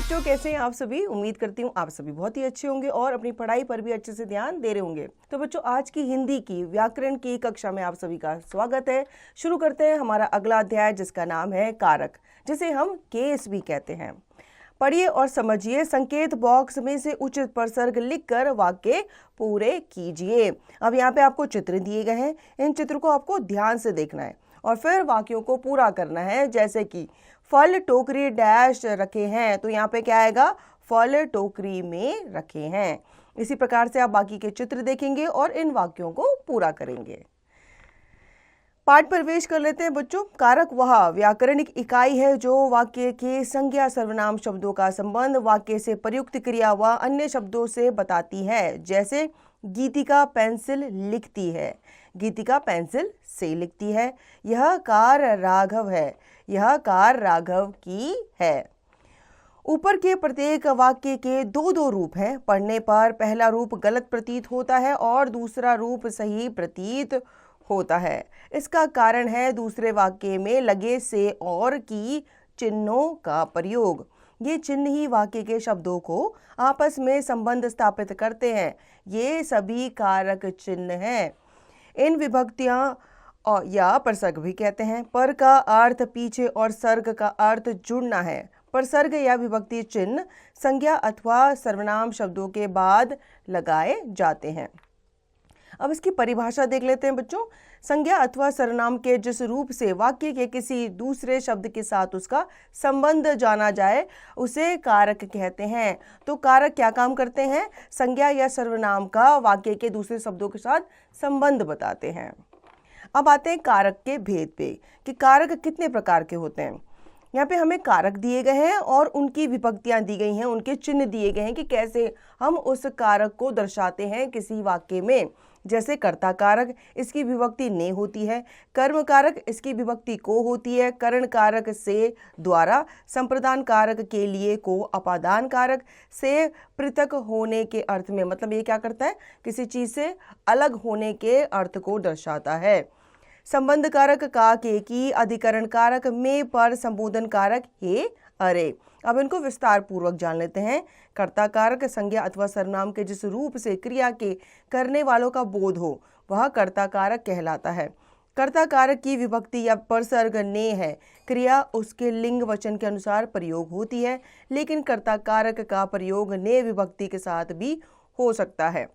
बच्चों, कैसे हैं आप सभी। उम्मीद करती हूँ आप सभी बहुत ही अच्छे होंगे और अपनी पढ़ाई पर भी अच्छे से ध्यान दे रहे होंगे। तो बच्चों, आज की हिंदी की व्याकरण की कक्षा में आप सभी का स्वागत है। शुरू करते हैं हमारा अगला अध्याय, जिसका नाम है कारक, जिसे हम केस भी कहते हैं। पढ़िए और समझिए। संकेत बॉक्स में से उचित प्रसर्ग लिखकर वाक्य पूरे कीजिए। अब यहाँ पे आपको चित्र दिए गए हैं, इन चित्र को आपको ध्यान से देखना है और फिर वाक्यों को पूरा करना है। जैसे कि फल टोकरी डैश रखे हैं, तो यहाँ पे क्या आएगा, फल टोकरी में रखे हैं। इसी प्रकार से आप बाकी के चित्र देखेंगे और इन वाक्यों को पूरा करेंगे। पाठ प्रवेश कर लेते हैं बच्चों। कारक वह व्याकरणिक इकाई है जो वाक्य के संज्ञा सर्वनाम शब्दों का संबंध वाक्य से प्रयुक्त क्रिया व अन्य शब्दों से बताती है। जैसे गीतिका पेंसिल लिखती है, गीतिका पेंसिल से लिखती है। यह कार राघव है, यह कार राघव की है। ऊपर के प्रत्येक वाक्य के दो दो रूप हैं। पढ़ने पर पहला रूप गलत प्रतीत होता है और दूसरा रूप सही प्रतीत होता है। इसका कारण है दूसरे वाक्य में लगे से और की चिन्हों का प्रयोग। ये चिन्ह ही वाक्य के शब्दों को आपस में संबंध स्थापित करते हैं। ये सभी कारक चिन्ह हैं। इन विभक्तियां या प्रसर्ग भी कहते हैं। पर का अर्थ पीछे और सर्ग का अर्थ जुड़ना है। प्रसर्ग या विभक्ति चिन्ह संज्ञा अथवा सर्वनाम शब्दों के बाद लगाए जाते हैं। अब इसकी परिभाषा देख लेते हैं बच्चों। संज्ञा अथवा सर्वनाम के जिस रूप से वाक्य के किसी दूसरे शब्द के साथ उसका संबंध जाना जाए उसे कारक कहते हैं। तो कारक क्या काम करते हैं, संज्ञा या सर्वनाम का वाक्य के दूसरे शब्दों के साथ संबंध बताते हैं। अब आते हैं कारक के भेद पे कि कारक कितने प्रकार के होते हैं। यहाँ पे हमें कारक दिए गए हैं और उनकी विभक्तियां दी गई हैं, उनके चिन्ह दिए गए हैं कि कैसे हम उस कारक को दर्शाते हैं किसी वाक्य में। जैसे कर्ता कारक, इसकी विभक्ति ने होती है। कर्म कारक, इसकी विभक्ति को होती है। करण कारक से द्वारा, संप्रदान कारक के लिए को, अपादान कारक से पृथक होने के अर्थ में, मतलब ये क्या करता है, किसी चीज से अलग होने के अर्थ को दर्शाता है। संबंध कारक का, के की, अधिकरण कारक में, पर, संबोधन कारक हे, अरे। अब इनको विस्तार पूर्वक जान लेते हैं। कर्ता कारक संज्ञा अथवा सर्वनाम के जिस रूप से क्रिया के करने वालों का बोध हो वह कर्ता कारक कहलाता है। कर्ता कारक की विभक्ति या प्रसर्ग ने है। क्रिया उसके लिंग वचन के अनुसार प्रयोग होती है, लेकिन कर्ता कारक का प्रयोग ने विभक्ति के साथ भी हो सकता है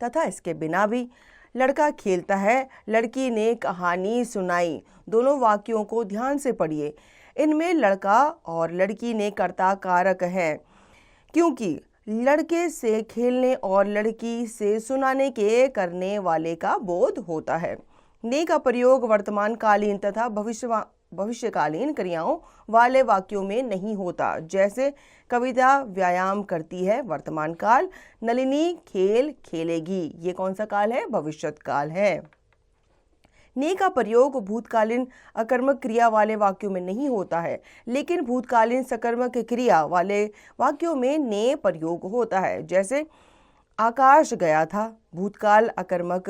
तथा इसके बिना भी। लड़का खेलता है, लड़की ने कहानी सुनाई। दोनों वाक्यों को ध्यान से पढ़िए। इनमें लड़का और लड़की ने कर्ता कारक हैं, क्योंकि लड़के से खेलने और लड़की से सुनाने के करने वाले का बोध होता है। ने का प्रयोग वर्तमान कालीन तथा भविष्यकालीन क्रियाओं वाले वाक्यों में नहीं होता। जैसे कविता व्यायाम करती है, वर्तमान काल। नलिनी खेल खेलेगी, ये कौन सा काल है, भविष्यत काल है। ने का प्रयोग भूतकालीन अकर्मक क्रिया वाले वाक्यों में नहीं होता है, लेकिन भूतकालीन सकर्मक क्रिया वाले वाक्यों में ने प्रयोग होता है। जैसे आकाश गया था, भूतकाल अकर्मक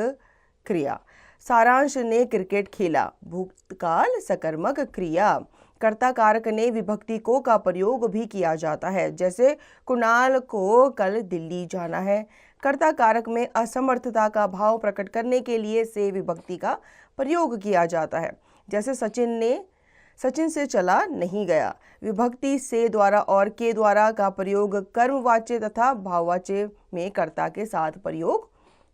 क्रिया। सारांश ने क्रिकेट खेला, भूतकाल सकर्मक क्रिया। कर्ता कारक ने विभक्ति को का प्रयोग भी किया जाता है। जैसे कुणाल को कल दिल्ली जाना है। कर्ता कारक में असमर्थता का भाव प्रकट करने के लिए से विभक्ति का प्रयोग किया जाता है। जैसे सचिन से चला नहीं गया। विभक्ति से द्वारा और के द्वारा का प्रयोग कर्मवाच्य तथा भाववाच्य में कर्ता के साथ प्रयोग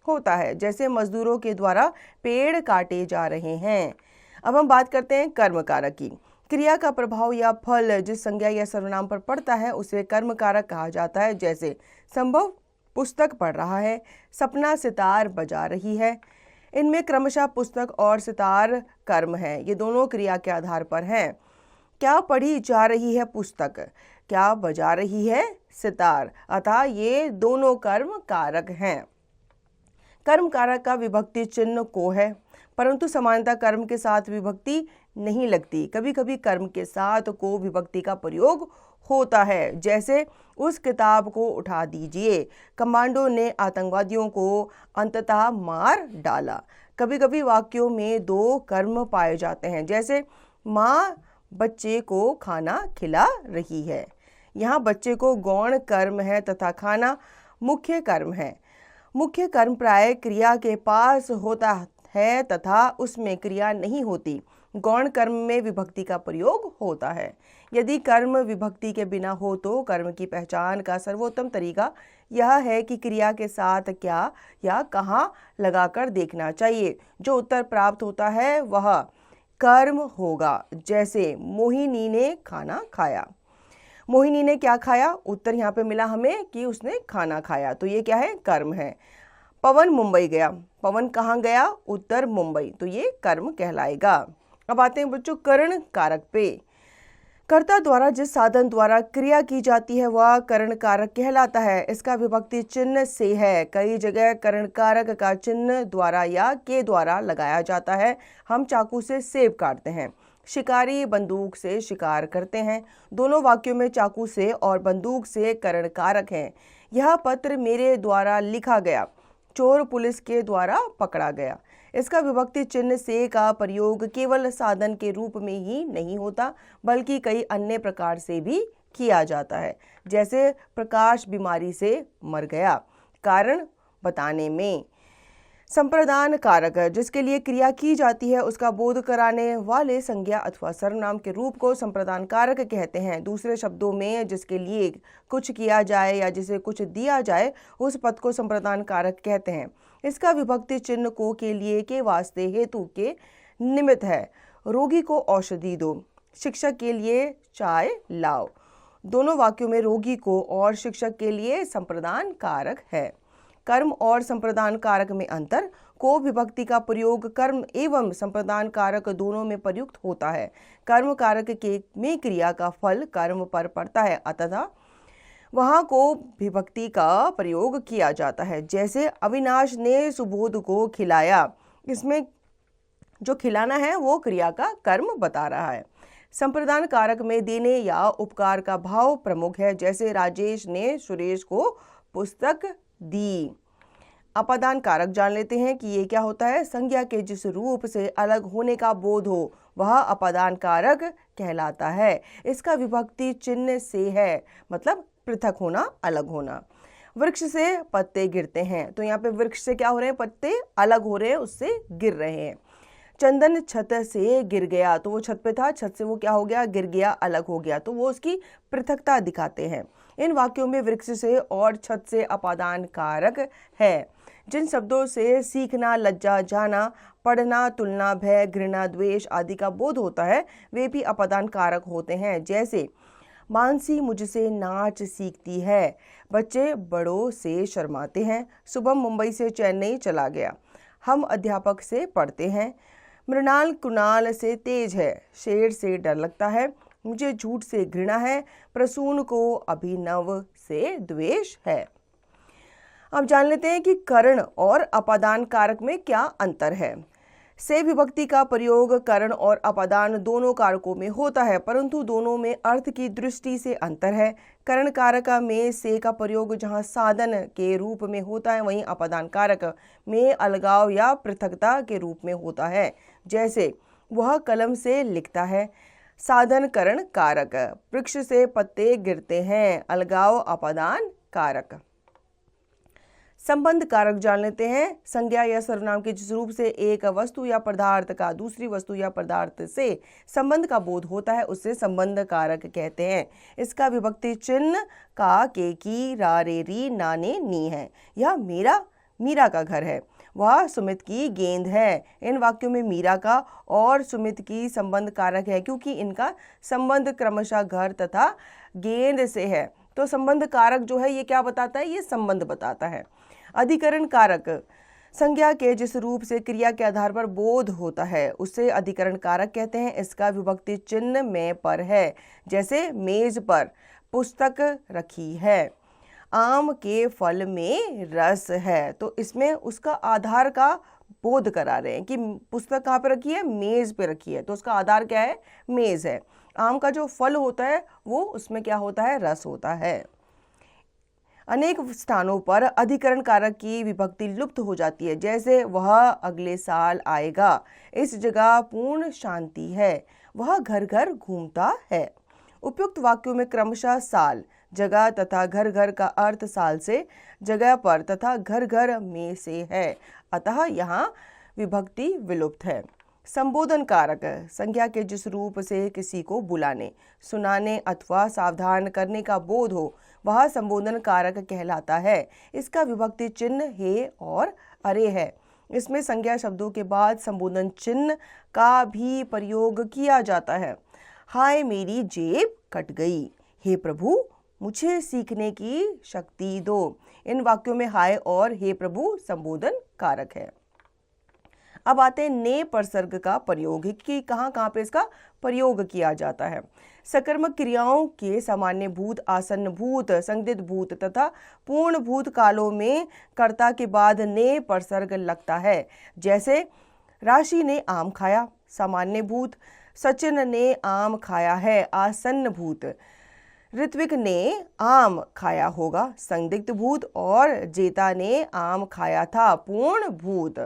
होता है। जैसे मजदूरों के द्वारा पेड़ काटे जा रहे हैं। अब हम बात करते हैं कर्म कारक की। क्रिया का प्रभाव या फल जिस संज्ञा या सर्वनाम पर पड़ता है उसे कर्म कारक कहा जाता है। जैसे संभव पुस्तक पढ़ रहा है, सपना सितार बजा रही है। इनमें क्रमशः पुस्तक और सितार कर्म है, ये दोनों क्रिया के आधार पर हैं। क्या पढ़ी जा रही है पुस्तक, क्या बजा रही है सितार, अतः ये दोनों कर्म कारक हैं। कर्म कारक का विभक्ति चिन्ह को है, परंतु समानता कर्म के साथ विभक्ति नहीं लगती। कभी कभी कर्म के साथ को विभक्ति का प्रयोग होता है। जैसे उस किताब को उठा दीजिए, कमांडो ने आतंकवादियों को अंततः मार डाला। कभी कभी वाक्यों में दो कर्म पाए जाते हैं। जैसे माँ बच्चे को खाना खिला रही है। यहाँ बच्चे को गौण कर्म है तथा खाना मुख्य कर्म है। मुख्य कर्म प्राय क्रिया के पास होता है तथा उसमें क्रिया नहीं होती। गौण कर्म में विभक्ति का प्रयोग होता है। यदि कर्म विभक्ति के बिना हो तो कर्म की पहचान का सर्वोत्तम तरीका यह है कि क्रिया के साथ क्या या कहाँ लगाकर देखना चाहिए। जो उत्तर प्राप्त होता है वह कर्म होगा। जैसे मोहिनी ने खाना खाया। मोहिनी ने क्या खाया? उत्तर यहाँ पे मिला हमें कि उसने खाना खाया, तो ये क्या है? कर्म है। पवन मुंबई गया। पवन कहाँ गया? उत्तर मुंबई, तो ये कर्म कहलाएगा। अब आते हैं बच्चों करण कारक पे। कर्ता द्वारा जिस साधन द्वारा क्रिया की जाती है वह करण कारक कहलाता है। इसका विभक्ति चिन्ह से है। कई जगह करण कारक का चिन्ह द्वारा या के द्वारा लगाया जाता है। हम चाकू से सेब काटते हैं। शिकारी बंदूक से शिकार करते हैं। दोनों वाक्यों में चाकू से और बंदूक से करण कारक हैं। यह पत्र मेरे द्वारा लिखा गया। चोर पुलिस के द्वारा पकड़ा गया। इसका विभक्ति चिन्ह से का प्रयोग केवल साधन के रूप में ही नहीं होता बल्कि कई अन्य प्रकार से भी किया जाता है। जैसे प्रकाश बीमारी से मर गया। कारण बताने में। संप्रदान कारक जिसके लिए क्रिया की जाती है उसका बोध कराने वाले संज्ञा अथवा सर्वनाम के रूप को संप्रदान कारक कहते हैं। दूसरे शब्दों में जिसके लिए कुछ किया जाए या जिसे कुछ दिया जाए उस पद को संप्रदान कारक कहते हैं। इसका विभक्ति चिन्ह को के लिए के वास्ते हेतु के निमित्त है। रोगी को औषधि दो। शिक्षक के लिए चाय लाओ। दोनों वाक्यों में रोगी को और शिक्षक के लिए संप्रदान कारक है। कर्म और संप्रदान कारक में अंतर। को विभक्ति का प्रयोग कर्म एवं संप्रदान कारक दोनों में प्रयुक्त होता है। कर्म कारक के में क्रिया का फल कर्म पर पड़ता है अतः वहां को विभक्ति का प्रयोग किया जाता है। जैसे अविनाश ने सुबोध को खिलाया। इसमें जो खिलाना है वो क्रिया का कर्म बता रहा है। संप्रदान कारक में देने या उपकार का भाव प्रमुख है। जैसे राजेश ने सुरेश को पुस्तक दी। अपादान कारक जान लेते हैं कि ये क्या होता है। संज्ञा के जिस रूप से अलग होने का बोध हो वह अपादान कारक कहलाता है। इसका विभक्ति चिन्ह से है, मतलब पृथक होना, अलग होना। वृक्ष से पत्ते गिरते हैं, तो यहाँ पे वृक्ष से क्या हो रहे हैं? पत्ते अलग हो रहे हैं, उससे गिर रहे हैं। चंदन छत से गिर गया, तो वो छत पे था, छत से वो क्या हो गया? गिर गया, अलग हो गया, तो वो उसकी पृथकता दिखाते हैं। इन वाक्यों में वृक्ष से और छत से अपादान कारक है। जिन शब्दों से सीखना, लज्जा, जाना, पढ़ना, तुलना, भय, घृणा, द्वेष आदि का बोध होता है वे भी अपादान कारक होते हैं। जैसे मानसी मुझसे नाच सीखती है। बच्चे बड़ों से शर्माते हैं। शुभम मुंबई से चेन्नई चला गया। हम अध्यापक से पढ़ते हैं। मृणाल कुणाल से तेज है। शेर से डर लगता है। मुझे झूठ से घृणा है। प्रसून को अभिनव से द्वेष है। अब जान लेते हैं कि करण और अपादान कारक में क्या अंतर है। से विभक्ति का प्रयोग करण और अपादान दोनों कारकों में होता है, परंतु दोनों में अर्थ की दृष्टि से अंतर है। करण कारक में से का प्रयोग जहां साधन के रूप में होता है वहीं अपादान कारक में अलगाव या पृथकता के रूप में होता है। जैसे वह कलम से लिखता है। साधन करण कारक। वृक्ष से पत्ते गिरते हैं। अलगाव अपादान कारक। संबंध कारक जान लेते हैं। संज्ञा या सर्वनाम के जिस रूप से एक वस्तु या पदार्थ का दूसरी वस्तु या पदार्थ से संबंध का बोध होता है उससे संबंध कारक कहते हैं। इसका विभक्ति चिन्ह का, के, की, रा, रे, री, ना, ने, नी है। यह मीरा का घर है। वह सुमित की गेंद है। इन वाक्यों में मीरा का और सुमित की संबंध कारक है क्योंकि इनका संबंध क्रमशः घर तथा गेंद से है। तो संबंध कारक जो है ये क्या बताता है? ये संबंध बताता है। अधिकरण कारक संज्ञा के जिस रूप से क्रिया के आधार पर बोध होता है उसे अधिकरण कारक कहते हैं। इसका विभक्ति चिन्ह में पर है। जैसे मेज पर पुस्तक रखी है। आम के फल में रस है, तो इसमें उसका आधार का बोध करा रहे हैं कि पुस्तक कहाँ पे रखी है? मेज पे रखी है, तो उसका आधार क्या है? मेज है। आम का जो फल होता है वो उसमें क्या होता है? रस होता है। अनेक स्थानों पर अधिकरण कारक की विभक्ति लुप्त हो जाती है। जैसे वह अगले साल आएगा। इस जगह पूर्ण शांति है। वह घर घर घूमता है। उपयुक्त वाक्यों में क्रमशः साल, जगह तथा घर घर का अर्थ साल से, जगह पर तथा घर घर में से है, अतः यहाँ विभक्ति विलुप्त है। संबोधन कारक संज्ञा के जिस रूप से किसी को बुलाने, सुनाने अथवा सावधान करने का बोध हो वह संबोधन कारक कहलाता है। इसका विभक्ति चिन्ह हे और अरे है। इसमें संज्ञा शब्दों के बाद संबोधन चिन्ह का भी प्रयोग किया जाता है। हाय मेरी जेब कट गई, हे प्रभु मुझे सीखने की शक्ति दो। इन वाक्यों में हाय और हे प्रभु संबोधन कारक है। अब आते हैं ने परसर्ग का प्रयोग कि कहाँ कहाँ पे इसका प्रयोग किया जाता है। सकर्मक क्रियाओं के सामान्य भूत, आसन्न भूत, संदिग्ध भूत तथा पूर्ण भूत कालों में कर्ता के बाद ने परसर्ग लगता है। जैसे राशि ने आम खाया, सामान्य भूत, सचिन ने आम खाया है, आसन्न भूत, ऋत्विक ने आम खाया होगा, संदिग्ध भूत, और जेता ने आम खाया था, पूर्ण भूत।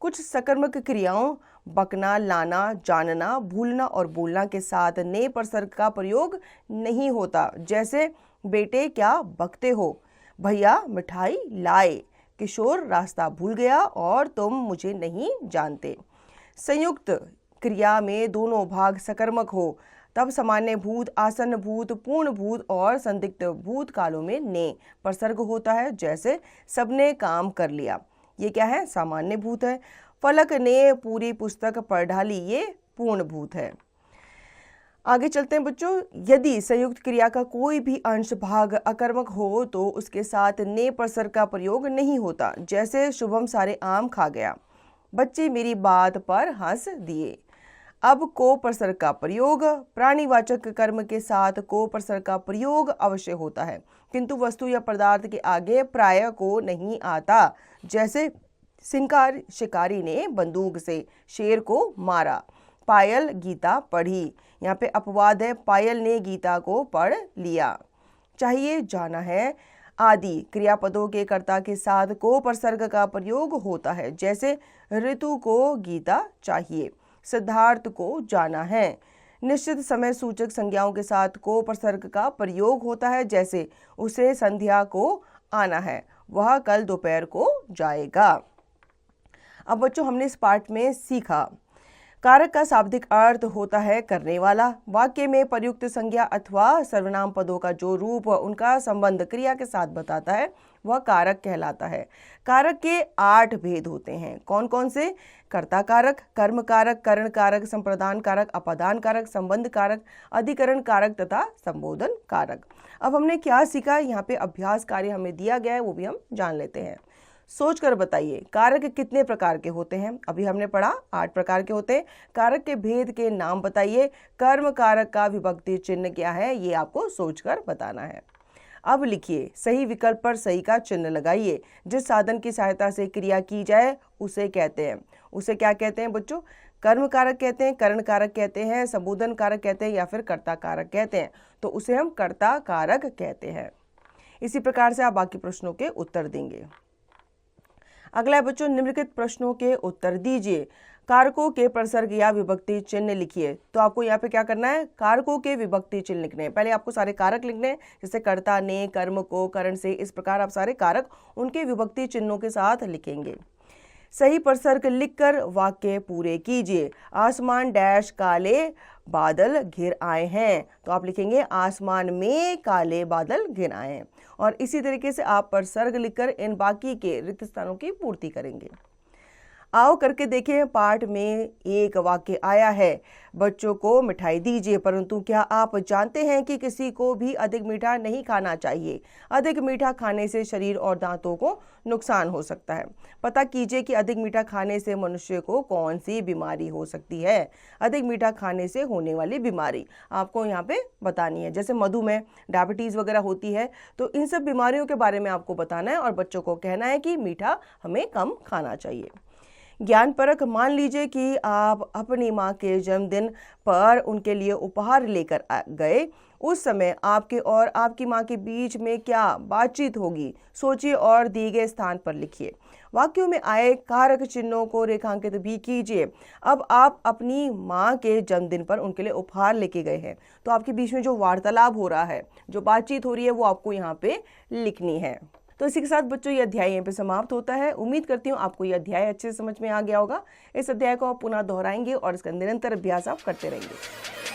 कुछ सकर्मक क्रियाओं बकना, लाना, जानना, भूलना और बोलना के साथ ने परसर्ग का प्रयोग नहीं होता। जैसे बेटे क्या बकते हो, भैया मिठाई लाए, किशोर रास्ता भूल गया और तुम मुझे नहीं जानते। संयुक्त क्रिया में दोनों भाग सकर्मक हो तब सामान्य भूत, आसन्न भूत, पूर्ण भूत और संदिग्ध भूत कालों में ने परसर्ग होता है। जैसे सबने काम कर लिया, ये क्या है, सामान्य भूत है। फलक ने पूरी पुस्तक पढ़ डाली, ये पूर्ण भूत है। आगे चलते हैं बच्चों। यदि संयुक्त क्रिया का कोई भी अंश भाग अकर्मक हो तो उसके साथ ने परसर्ग का प्रयोग नहीं होता। जैसे शुभम सारे आम खा गया, बच्चे मेरी बात पर हंस दिए। अब को परसर्ग का प्रयोग प्राणीवाचक कर्म के साथ को परसर्ग का प्रयोग अवश्य होता है, किंतु वस्तु या पदार्थ के आगे प्राय को नहीं आता। जैसे शिकारी ने बंदूक से शेर को मारा, पायल गीता पढ़ी। यहाँ पे अपवाद है, पायल ने गीता को पढ़ लिया। चाहिए, जाना है आदि क्रियापदों के कर्ता के साथ को परसर्ग का प्रयोग होता है। जैसे ऋतु को गीता चाहिए, सिद्धार्थ को जाना है। निश्चित समय सूचक संज्ञाओं के साथ को परसर्ग का प्रयोग होता है। जैसे उसे संध्या को आना है, वह कल दोपहर को जाएगा। अब बच्चों हमने इस पाठ में सीखा कारक का शाब्दिक अर्थ होता है करने वाला। वाक्य में प्रयुक्त संज्ञा अथवा सर्वनाम पदों का जो रूप उनका संबंध क्रिया के साथ बताता है वह कारक कहलाता है। कारक के 8 भेद होते हैं। कौन कौन से? कर्ता कारक, कर्म कारक, करण कारक, संप्रदान कारक, अपादान कारक, संबंध कारक, अधिकरण कारक तथा संबोधन कारक। अब हमने क्या सीखा, यहाँ पे अभ्यास कार्य हमें दिया गया है, वो भी हम जान लेते हैं। सोच कर बताइए कारक कितने प्रकार के होते हैं। अभी हमने पढ़ा 8 प्रकार के होते हैं। कारक के भेद के नाम बताइए। कर्म कारक का विभक्ति चिन्ह क्या है, ये आपको सोचकर बताना है। अब लिखिए, सही विकल्प पर सही का चिन्ह लगाइए। जिस साधन की सहायता से क्रिया की जाए उसे कहते हैं, उसे क्या कहते हैं बच्चों? कर्म कारक कहते हैं, करण कारक कहते हैं, संबोधन कारक कहते हैं या फिर कर्ता कारक कहते हैं। तो उसे हम कर्ता कारक कहते हैं। इसी प्रकार से आप बाकी प्रश्नों के उत्तर देंगे। अगला है बच्चों, निम्नलिखित प्रश्नों के उत्तर दीजिए। कारकों के प्रसर्ग या विभक्ति चिन्ह लिखिए। तो आपको यहाँ पे क्या करना है, कारकों के विभक्ति चिन्ह लिखने हैं। पहले आपको सारे कारक लिखने हैं, जैसे कर्ता, ने, कर्म को, करण से, इस प्रकार आप सारे कारक उनके विभक्ति चिन्हों के साथ लिखेंगे। सही प्रसर्ग लिखकर वाक्य पूरे कीजिए। आसमान डैश काले बादल घिर आए हैं, तो आप लिखेंगे आसमान में काले बादल घिर आए हैं। और इसी तरीके से आप प्रसर्ग लिखकर इन बाकी के रिक्त स्थानों की पूर्ति करेंगे। आओ करके देखें, पाठ में एक वाक्य आया है, बच्चों को मिठाई दीजिए, परंतु क्या आप जानते हैं कि किसी को भी अधिक मीठा नहीं खाना चाहिए। अधिक मीठा खाने से शरीर और दांतों को नुकसान हो सकता है। पता कीजिए कि अधिक मीठा खाने से मनुष्य को कौन सी बीमारी हो सकती है। अधिक मीठा खाने से होने वाली बीमारी आपको यहाँ पे बतानी है, जैसे मधुमेह, डायबिटीज़ वगैरह होती है। तो इन सब बीमारियों के बारे में आपको बताना है और बच्चों को कहना है कि मीठा हमें कम खाना चाहिए। ज्ञान परख, मान लीजिए कि आप अपनी माँ के जन्मदिन पर उनके लिए उपहार लेकर गए। उस समय आपके और आपकी माँ के बीच में क्या बातचीत होगी, सोचिए और दिए गए स्थान पर लिखिए। वाक्यों में आए कारक चिन्हों को रेखांकित भी कीजिए। अब आप अपनी माँ के जन्मदिन पर उनके लिए उपहार लेके गए हैं, तो आपके बीच में जो वार्तालाप हो रहा है, जो बातचीत हो रही है, वो आपको यहाँ पे लिखनी है। तो इसी के साथ बच्चों ये अध्याय यहाँ पे समाप्त होता है। उम्मीद करती हूँ आपको ये अध्याय अच्छे से समझ में आ गया होगा। इस अध्याय को आप पुनः दोहराएंगे और इसका निरंतर अभ्यास आप करते रहेंगे।